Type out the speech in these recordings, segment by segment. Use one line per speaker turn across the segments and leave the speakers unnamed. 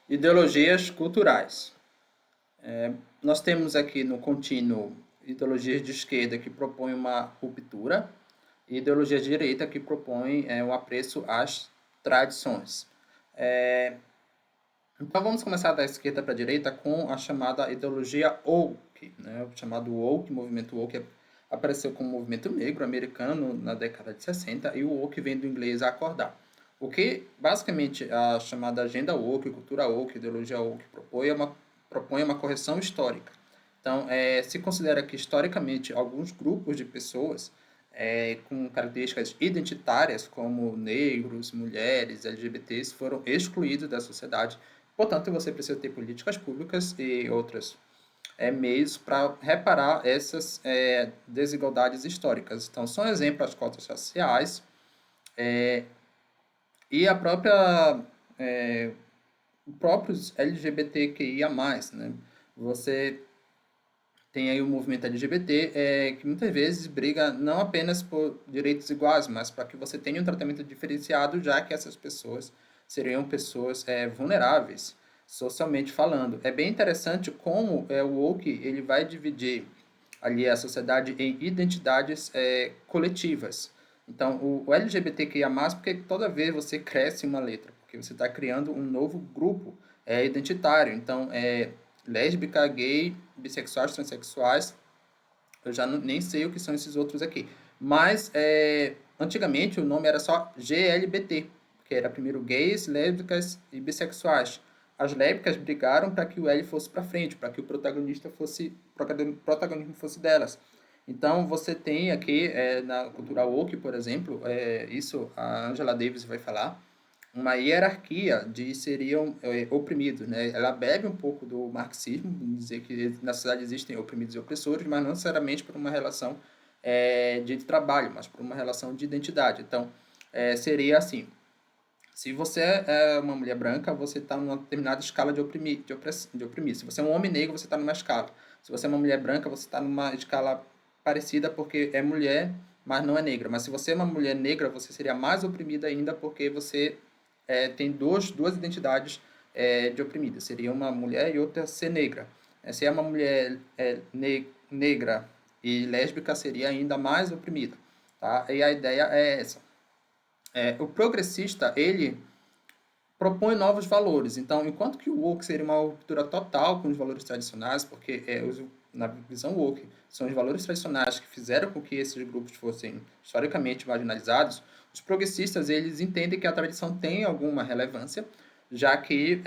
Ideologias culturais. Nós temos aqui no contínuo ideologias de esquerda que propõem uma ruptura e ideologias de direita que propõem um apreço às tradições. É, então vamos começar da esquerda para a direita com a chamada ideologia woke, né? O chamado woke, movimento woke apareceu como movimento negro americano na década de 60 e o woke vem do inglês acordar. O que basicamente a chamada agenda woke, cultura woke, ideologia woke propõe uma correção histórica. Então, se considera que historicamente alguns grupos de pessoas com características identitárias, como negros, mulheres, LGBTs, foram excluídos da sociedade. Portanto, você precisa ter políticas públicas e outros meios para reparar essas desigualdades históricas. Então, são exemplos as cotas raciais e a própria próprios LGBTQIA+, né? Você tem aí o movimento LGBT, que muitas vezes briga não apenas por direitos iguais, mas para que você tenha um tratamento diferenciado, já que essas pessoas seriam pessoas vulneráveis, socialmente falando. É bem interessante como o woke ele vai dividir ali a sociedade em identidades coletivas. Então, o LGBTQIA+, porque toda vez você cresce uma letra, porque você está criando um novo grupo identitário. Então, lésbica, gay, bissexuais, transexuais, eu já nem sei o que são esses outros aqui. Mas, antigamente, o nome era só GLBT, que era primeiro gays, lésbicas e bissexuais. As lésbicas brigaram para que o L fosse para frente, para que o protagonismo fosse delas. Então, você tem aqui, na cultura woke, por exemplo, isso a Angela Davis vai falar, uma hierarquia de seriam oprimidos, né? Ela bebe um pouco do marxismo, dizer que na sociedade existem oprimidos e opressores, mas não necessariamente por uma relação de trabalho, mas por uma relação de identidade. Então, seria assim, se você é uma mulher branca, você está numa determinada escala de oprimir. Se você é um homem negro, você está numa escala. Se você é uma mulher branca, você está numa escala parecida porque é mulher, mas não é negra. Mas se você é uma mulher negra, você seria mais oprimida ainda porque você tem duas identidades de oprimida. Seria uma mulher e outra ser negra. Se é uma mulher negra e lésbica, seria ainda mais oprimida. Tá? E a ideia é essa. O progressista, ele propõe novos valores. Então, enquanto que o woke seria uma ruptura total com os valores tradicionais, porque na visão woke são os valores tradicionais que fizeram com que esses grupos fossem historicamente marginalizados, os progressistas eles entendem que a tradição tem alguma relevância, já que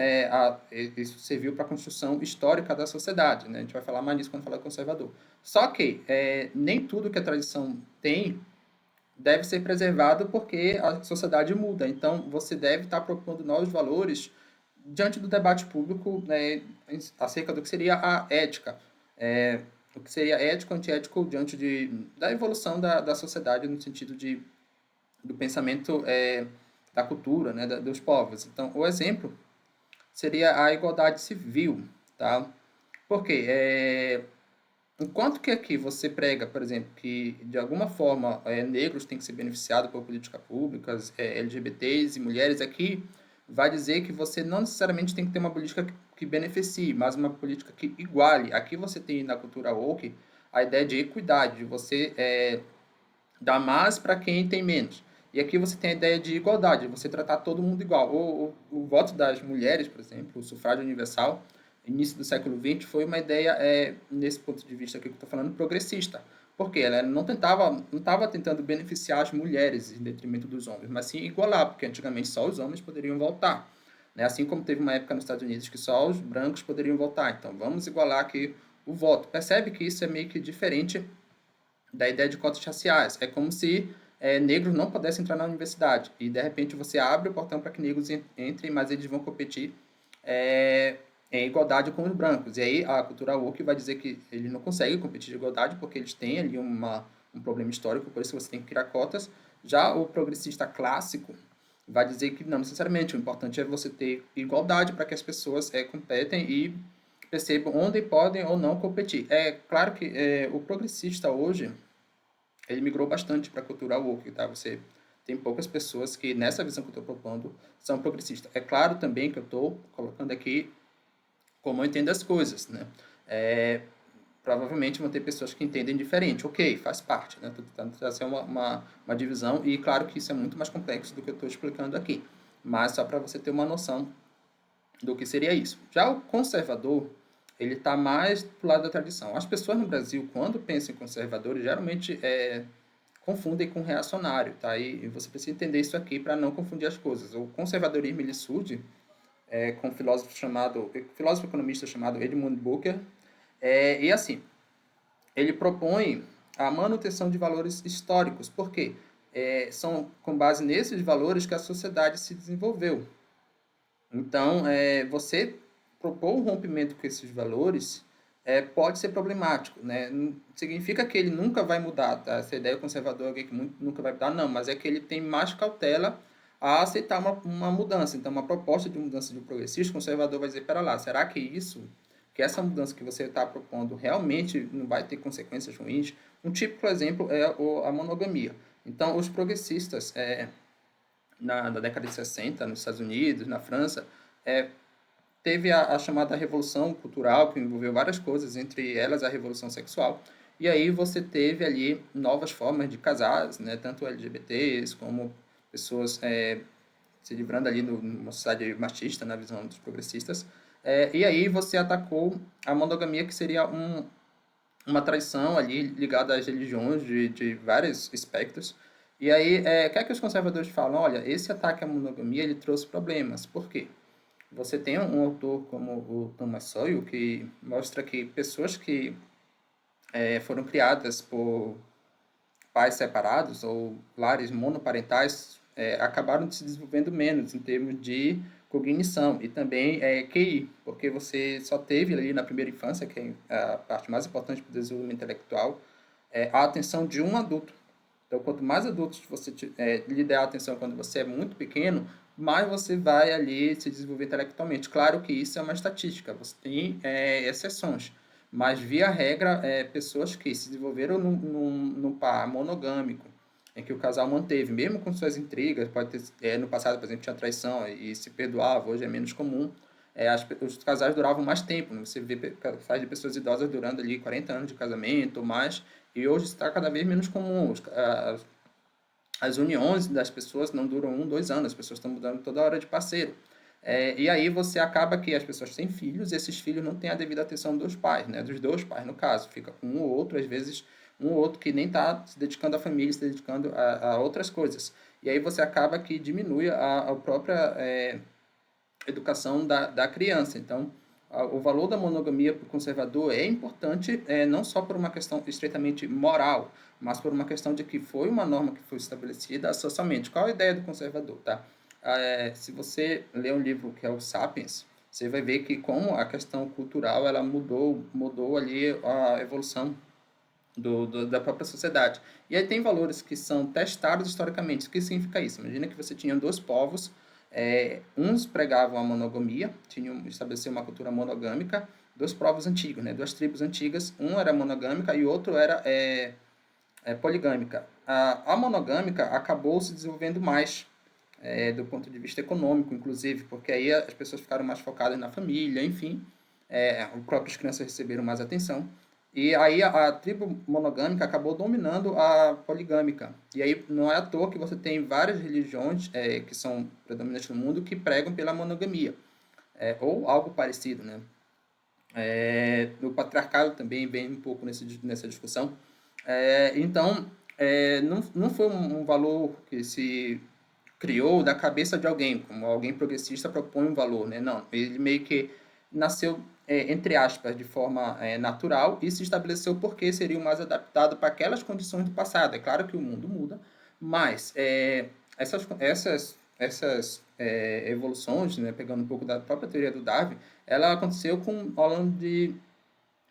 isso serviu para a construção histórica da sociedade. Né? A gente vai falar mais disso quando falar conservador. Só que nem tudo que a tradição tem deve ser preservado porque a sociedade muda. Então, você deve estar propondo novos valores diante do debate público, né, acerca do que seria a ética. O que seria ético e antiético diante da evolução da sociedade no sentido do pensamento da cultura, né, dos povos. Então, o exemplo seria a igualdade civil, tá? Por quê? Enquanto que aqui você prega, por exemplo, que de alguma forma negros têm que ser beneficiados por políticas públicas, LGBTs e mulheres, aqui vai dizer que você não necessariamente tem que ter uma política que beneficie, mas uma política que iguale. Aqui você tem na cultura woke a ideia de equidade, de você dar mais para quem tem menos. E aqui você tem a ideia de igualdade, você tratar todo mundo igual. O voto das mulheres, por exemplo, o sufrágio universal, início do século XX, foi uma ideia, nesse ponto de vista aqui que eu estou falando, progressista. Porque ela não estava tentando beneficiar as mulheres em detrimento dos homens, mas sim igualar, porque antigamente só os homens poderiam votar. Né? Assim como teve uma época nos Estados Unidos que só os brancos poderiam votar. Então vamos igualar aqui o voto. Percebe que isso é meio que diferente da ideia de cotas raciais. É como se negros não pudessem entrar na universidade. E, de repente, você abre o portão para que negros entrem, mas eles vão competir em igualdade com os brancos. E aí a cultura woke vai dizer que eles não conseguem competir de igualdade porque eles têm ali um problema histórico, por isso você tem que criar cotas. Já o progressista clássico vai dizer que não necessariamente, o importante é você ter igualdade para que as pessoas competem e percebam onde podem ou não competir. É claro que o progressista hoje ele migrou bastante para a cultura woke, tá? Você tem poucas pessoas que, nessa visão que eu estou propondo, são progressistas. É claro também que eu estou colocando aqui como eu entendo as coisas, né? Provavelmente vão ter pessoas que entendem diferente. Ok, faz parte, né? Estou tentando trazer uma divisão e claro que isso é muito mais complexo do que eu estou explicando aqui. Mas só para você ter uma noção do que seria isso. Já o conservador, ele está mais do lado da tradição. As pessoas no Brasil, quando pensam em conservadores, geralmente confundem com reacionário, tá? E você precisa entender isso aqui para não confundir as coisas. O conservadorismo ele surge com um filósofo economista chamado Edmund Burke, e assim, ele propõe a manutenção de valores históricos. Por quê? São com base nesses valores que a sociedade se desenvolveu. Então, você propor um rompimento com esses valores pode ser problemático, né? Não significa que ele nunca vai mudar, tá? Essa ideia conservadora que nunca vai mudar, não, mas é que ele tem mais cautela a aceitar uma mudança. Então, uma proposta de mudança de um progressista, o conservador vai dizer, pera lá, será que essa mudança que você está propondo realmente não vai ter consequências ruins? Um típico exemplo é a monogamia. Então, os progressistas, na década de 60, nos Estados Unidos, na França, teve a chamada Revolução Cultural, que envolveu várias coisas, entre elas a Revolução Sexual. E aí você teve ali novas formas de casar, né, tanto LGBTs como pessoas se livrando ali numa sociedade machista, na visão dos progressistas. E aí você atacou a monogamia, que seria uma tradição ali ligada às religiões de vários aspectos. E aí, o que é que os conservadores falam? Olha, esse ataque à monogamia, ele trouxe problemas. Por quê? Você tem um autor como o Thomas Sowell, que mostra que pessoas que foram criadas por pais separados ou lares monoparentais acabaram se desenvolvendo menos em termos de cognição e também QI, porque você só teve ali na primeira infância, que é a parte mais importante para o desenvolvimento intelectual, a atenção de um adulto. Então, quanto mais adultos você lhe der atenção quando você é muito pequeno, mais você vai ali se desenvolver intelectualmente. Claro que isso é uma estatística, você tem exceções, mas via regra, pessoas que se desenvolveram num par monogâmico, em que o casal manteve, mesmo com suas intrigas, pode ter, no passado, por exemplo, tinha traição e se perdoava, hoje é menos comum, os casais duravam mais tempo, né? Você vê casais de pessoas idosas durando ali 40 anos de casamento ou mais, e hoje está cada vez menos comum. As uniões das pessoas não duram 1, 2 anos, as pessoas estão mudando toda hora de parceiro. E aí você acaba que as pessoas têm filhos, e esses filhos não têm a devida atenção dos pais, né? Dos dois pais, no caso. Fica com um ou outro, às vezes um ou outro que nem está se dedicando à família, se dedicando a outras coisas. E aí você acaba que diminui a própria educação da criança. Então, o valor da monogamia para o conservador é importante, não só por uma questão estritamente moral, mas por uma questão de que foi uma norma que foi estabelecida socialmente. Qual a ideia do conservador, tá? Se você ler um livro que é o Sapiens, você vai ver que como a questão cultural ela mudou ali a evolução da própria sociedade. E aí tem valores que são testados historicamente. O que significa isso? Imagina que você tinha dois povos, uns pregavam a monogamia, estabeleciam uma cultura monogâmica, dois povos antigos, né? Duas tribos antigas, um era monogâmica e o outro era poligâmica. A monogâmica acabou se desenvolvendo mais do ponto de vista econômico, inclusive, porque aí as pessoas ficaram mais focadas na família, enfim, as próprias crianças receberam mais atenção. E aí a tribo monogâmica acabou dominando a poligâmica. E aí não é à toa que você tem várias religiões que são predominantes no mundo que pregam pela monogamia, ou algo parecido, né? O patriarcado também vem um pouco nessa discussão. Então, não foi um valor que se criou da cabeça de alguém, como alguém progressista propõe um valor, né? Não, ele meio que nasceu, entre aspas, de forma natural e se estabeleceu porque seria o mais adaptado para aquelas condições do passado. É claro que o mundo muda, mas essas evoluções, né, pegando um pouco da própria teoria do Darwin, ela aconteceu ao longo de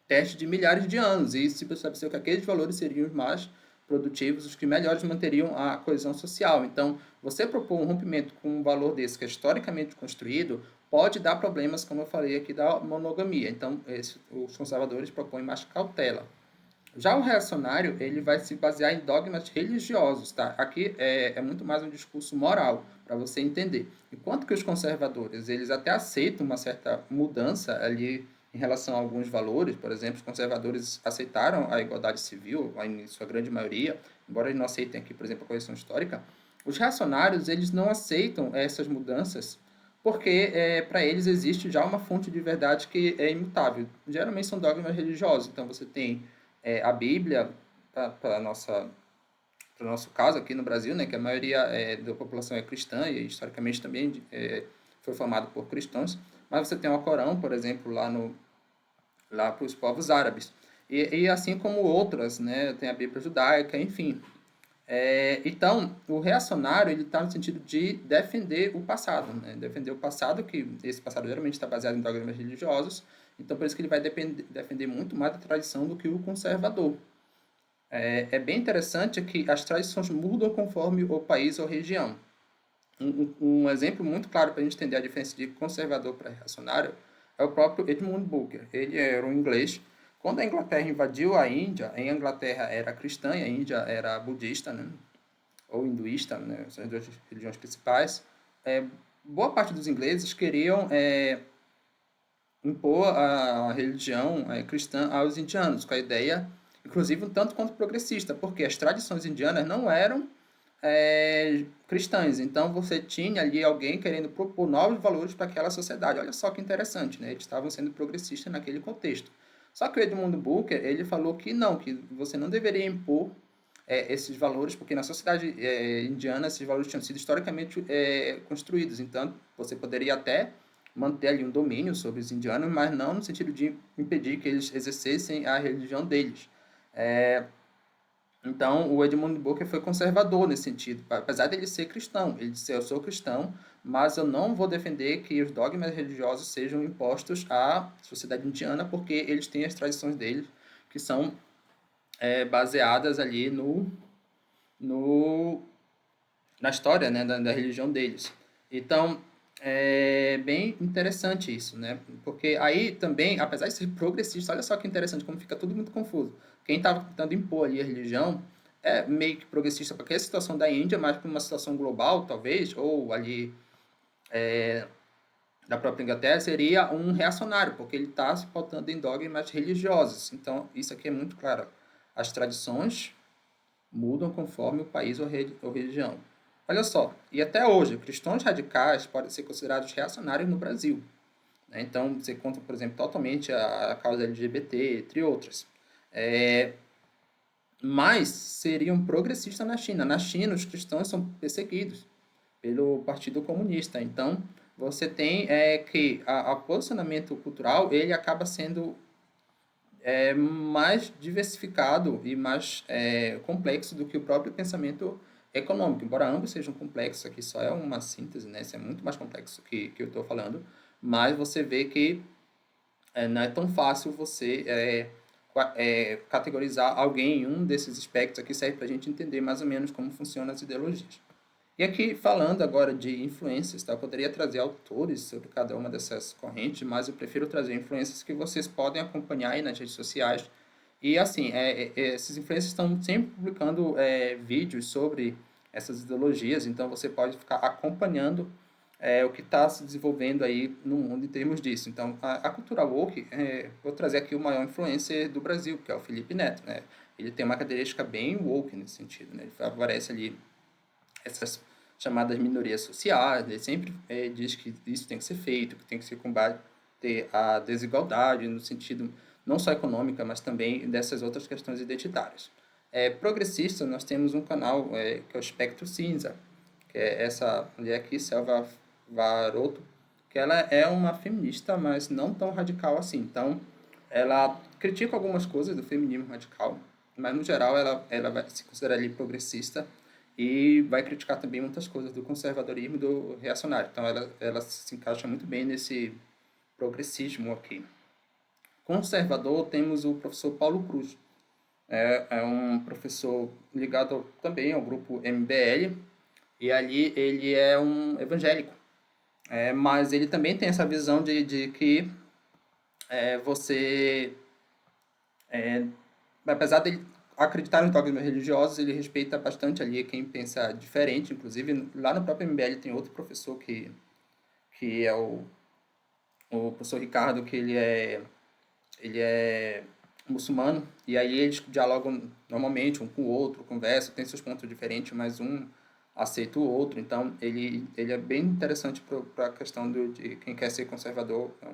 testes de milhares de anos e se estabeleceu que aqueles valores seriam os mais produtivos, os que melhores manteriam a coesão social. Então, você propor um rompimento com um valor desse que é historicamente construído pode dar problemas, como eu falei aqui, da monogamia. Então, os conservadores propõem mais cautela. Já o reacionário, ele vai se basear em dogmas religiosos, tá? Aqui é muito mais um discurso moral, para você entender. Enquanto que os conservadores, eles até aceitam uma certa mudança ali em relação a alguns valores, por exemplo, os conservadores aceitaram a igualdade civil, em sua grande maioria, embora eles não aceitem aqui, por exemplo, a correção histórica, os reacionários, eles não aceitam essas mudanças porque para eles existe já uma fonte de verdade que é imutável. Geralmente são dogmas religiosos, então você tem a Bíblia, para o nosso caso aqui no Brasil, né, que a maioria da população é cristã e historicamente também foi formado por cristãos, mas você tem o Corão, por exemplo, lá para os povos árabes. E assim como outras, né, tem a Bíblia judaica, enfim. Então, o reacionário ele está no sentido de defender o passado, né? Defender o passado, que esse passado geralmente está baseado em dogmas religiosos, então por isso que ele vai defender muito mais a tradição do que o conservador. É bem interessante que as tradições mudam conforme o país ou região. Um exemplo muito claro para a gente entender a diferença de conservador para reacionário é o próprio Edmund Burke. Ele era um inglês. Quando a Inglaterra invadiu a Índia, a Inglaterra era cristã e a Índia era budista, né? Ou hinduísta, né? São as duas religiões principais. Boa parte dos ingleses queriam impor a religião cristã aos indianos, com a ideia, inclusive, um tanto quanto progressista, porque as tradições indianas não eram cristãs. Então, você tinha ali alguém querendo propor novos valores para aquela sociedade. Olha só que interessante, né? Eles estavam sendo progressistas naquele contexto. Só que o Edmund Burke, ele falou que não, que você não deveria impor esses valores, porque na sociedade indiana esses valores tinham sido historicamente construídos. Então, você poderia até manter ali um domínio sobre os indianos, mas não no sentido de impedir que eles exercessem a religião deles. Então, o Edmund Burke foi conservador nesse sentido, apesar de ele ser cristão. Ele disse, eu sou cristão, mas eu não vou defender que os dogmas religiosos sejam impostos à sociedade indiana, porque eles têm as tradições deles, que são baseadas ali no, na história, né, da religião deles. Então, é bem interessante isso, né? Porque aí também, apesar de ser progressista, olha só que interessante, como fica tudo muito confuso. Quem estava tentando impor ali a religião é meio que progressista para aquela situação da Índia, mas para uma situação global, talvez, ou ali da própria Inglaterra, seria um reacionário, porque ele está se pautando em dogmas religiosos. Então, isso aqui é muito claro. As tradições mudam conforme o país ou região. Olha só, e até hoje, cristãos radicais podem ser considerados reacionários no Brasil. Né? Então, você conta, por exemplo, totalmente a causa LGBT, entre outras. Mas seriam progressistas na China. Na China, os cristãos são perseguidos pelo Partido Comunista. Então, você tem que o posicionamento cultural ele acaba sendo mais diversificado e mais complexo do que o próprio pensamento econômico. Embora ambos sejam complexos, aqui só é uma síntese, né? Isso é muito mais complexo que eu estou falando, mas você vê que não é tão fácil você categorizar alguém em um desses aspectos aqui, serve para a gente entender mais ou menos como funcionam as ideologias. E aqui, falando agora de influências, tá? Eu poderia trazer autores sobre cada uma dessas correntes, mas eu prefiro trazer influências que vocês podem acompanhar aí nas redes sociais. E, assim, esses influencers estão sempre publicando vídeos sobre essas ideologias, então você pode ficar acompanhando o que está se desenvolvendo aí no mundo em termos disso. Então, a cultura woke, vou trazer aqui o maior influencer do Brasil, que é o Felipe Neto, né? Ele tem uma característica bem woke nesse sentido, né? Ele favorece ali essas chamadas minorias sociais, ele sempre diz que isso tem que ser feito, que tem que se combater a desigualdade no sentido não só econômica, mas também dessas outras questões identitárias. Progressista, nós temos um canal que é o Espectro Cinza, que é essa mulher aqui, Selva Varoto, que ela é uma feminista, mas não tão radical assim. Então, ela critica algumas coisas do feminismo radical, mas no geral ela vai se considerar ali progressista e vai criticar também muitas coisas do conservadorismo e do reacionário. Então ela se encaixa muito bem nesse progressismo aqui. Conservador, temos o professor Paulo Cruz. É um professor ligado também ao grupo MBL, e ali ele é um evangélico. Mas ele também tem essa visão de que você apesar dele acreditar nos dogmas religiosos, ele respeita bastante ali quem pensa diferente. Inclusive, lá no próprio MBL tem outro professor que é o professor Ricardo, que ele é muçulmano, e aí eles dialogam normalmente um com o outro, conversam, tem seus pontos diferentes, mas um aceita o outro. Então, ele é bem interessante para a questão de quem quer ser conservador, é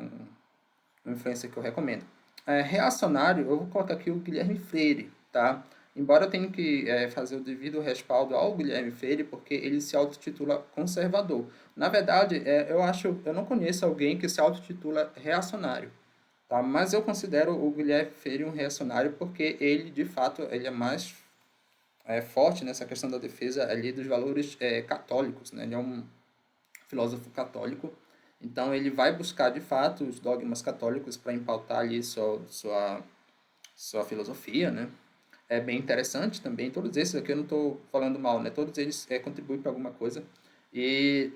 uma influência que eu recomendo. Reacionário, eu vou colocar aqui o Guilherme Freire, tá? Embora eu tenha que fazer o devido respaldo ao Guilherme Freire, porque ele se autotitula conservador. Na verdade, eu não conheço alguém que se autotitula reacionário, tá? Mas eu considero o Guilherme Freire um reacionário porque ele, de fato, ele é mais forte nessa questão da defesa ali dos valores católicos, né? Ele é um filósofo católico, então ele vai buscar de fato os dogmas católicos para impautar ali sua filosofia, né? É bem interessante também, todos esses aqui eu não estou falando mal, né? Todos eles contribuem para alguma coisa e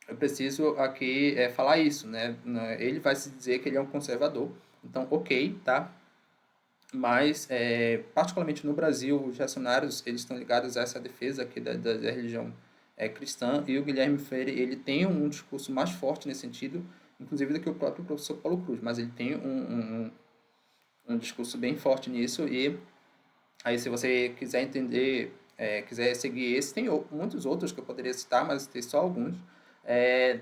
eu preciso aqui falar isso, né? Ele vai se dizer que ele é um conservador, então ok, tá? Mas, particularmente no Brasil, os reacionários eles estão ligados a essa defesa aqui da religião cristã, e o Guilherme Freire ele tem um discurso mais forte nesse sentido, inclusive do que o próprio professor Paulo Cruz, mas ele tem um discurso bem forte nisso, e aí se você quiser entender, quiser seguir esse, tem muitos outros que eu poderia citar, mas tem só alguns. É,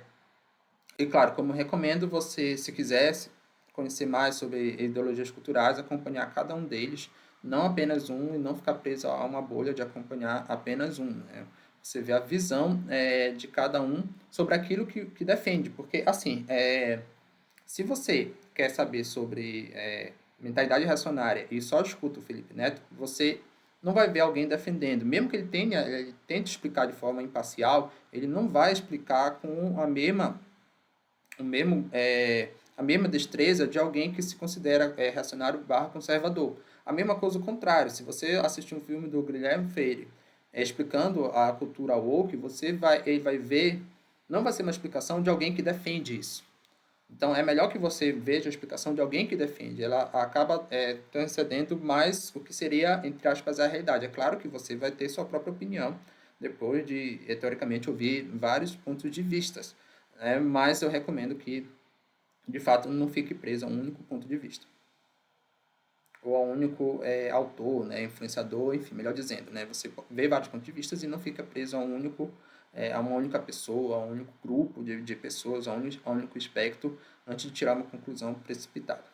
e claro, como recomendo você, se quiser conhecer mais sobre ideologias culturais, acompanhar cada um deles, não apenas um, e não ficar preso a uma bolha de acompanhar apenas um, né? Você vê a visão de cada um sobre aquilo que defende, porque assim, se você quer saber sobre mentalidade reacionária e só escuta o Felipe Neto, você não vai ver alguém defendendo. Mesmo que ele tente explicar de forma imparcial, ele não vai explicar com a mesma destreza de alguém que se considera reacionário barra conservador. A mesma coisa o contrário. Se você assistir um filme do Guilherme Freire explicando a cultura woke, ele vai ver, não vai ser uma explicação de alguém que defende isso. Então, é melhor que você veja a explicação de alguém que defende. Ela acaba transcendendo mais o que seria, entre aspas, a realidade. É claro que você vai ter sua própria opinião, depois de, teoricamente, ouvir vários pontos de vistas. Mas eu recomendo que, de fato, não fique preso a um único ponto de vista. Ou a um único autor, né, influenciador, enfim, melhor dizendo. Né, você vê vários pontos de vista e não fica preso a uma única pessoa, a um único grupo de pessoas, a um único espectro, antes de tirar uma conclusão precipitada.